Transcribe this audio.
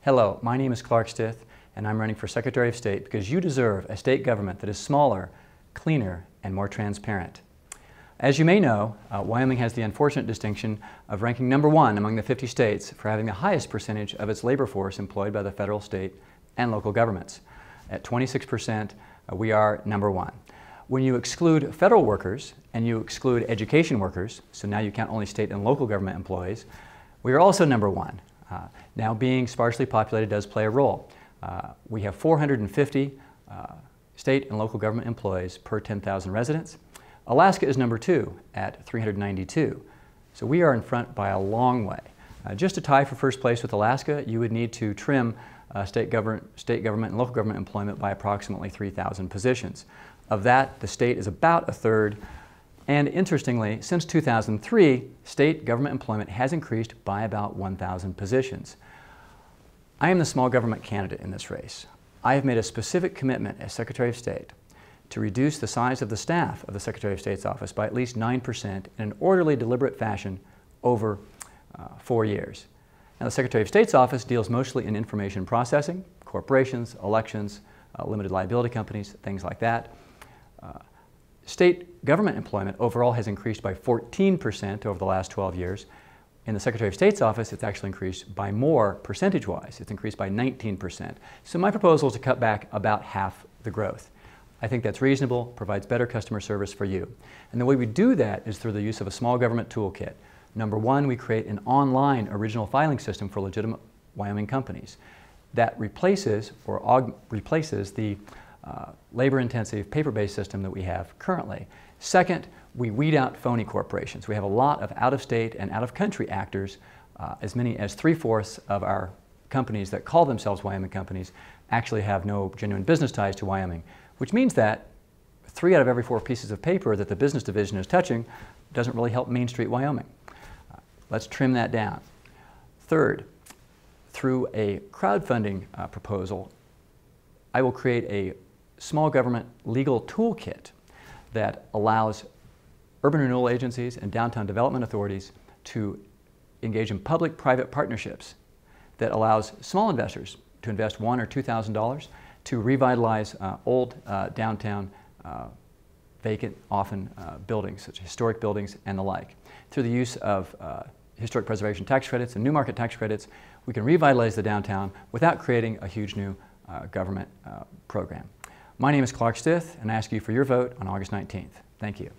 Hello, my name is Clark Stith, and I'm running for Secretary of State because you deserve a state government that is smaller, cleaner, and more transparent. As you may know, Wyoming has the unfortunate distinction of ranking #1 among the 50 states for having the highest percentage of its labor force employed by the federal, state, and local governments. At 26%, we are #1. When you exclude federal workers and you exclude education workers, so now you count only state and local government employees, we are also #1. Now, being sparsely populated does play a role. We have 450 state and local government employees per 10,000 residents. Alaska is #2 at 392. So we are in front by a long way. Just to tie for first place with Alaska, you would need to trim state government and local government employment by approximately 3,000 positions. Of that, the state is about a third. And interestingly, since 2003, state government employment has increased by about 1,000 positions. I am the small government candidate in this race. I have made a specific commitment as Secretary of State to reduce the size of the staff of the Secretary of State's office by at least 9% in an orderly, deliberate fashion over 4 years. Now, the Secretary of State's office deals mostly in information processing, corporations, elections, limited liability companies, things like that. State government employment overall has increased by 14% over the last 12 years. In the Secretary of State's office, it's actually increased by more percentage-wise. It's increased by 19%. So my proposal is to cut back about half the growth. I think that's reasonable, provides better customer service for you. And the way we do that is through the use of a small government toolkit. #1, we create an online original filing system for legitimate Wyoming companies that replaces the labor-intensive paper-based system that we have currently. Second, we weed out phony corporations. We have a lot of out-of-state and out-of-country actors. As many as 3/4 of our companies that call themselves Wyoming companies actually have no genuine business ties to Wyoming, which means that 3 out of every 4 pieces of paper that the business division is touching doesn't really help Main Street, Wyoming. Let's trim that down. Third, through a crowdfunding proposal, I will create a small government legal toolkit that allows urban renewal agencies and downtown development authorities to engage in public-private partnerships that allows small investors to invest $1,000 or $2,000 to revitalize old downtown vacant, often buildings, such as historic buildings and the like. Through the use of historic preservation tax credits and new market tax credits, we can revitalize the downtown without creating a huge new government program. My name is Clark Stith, and I ask you for your vote on August 19th. Thank you.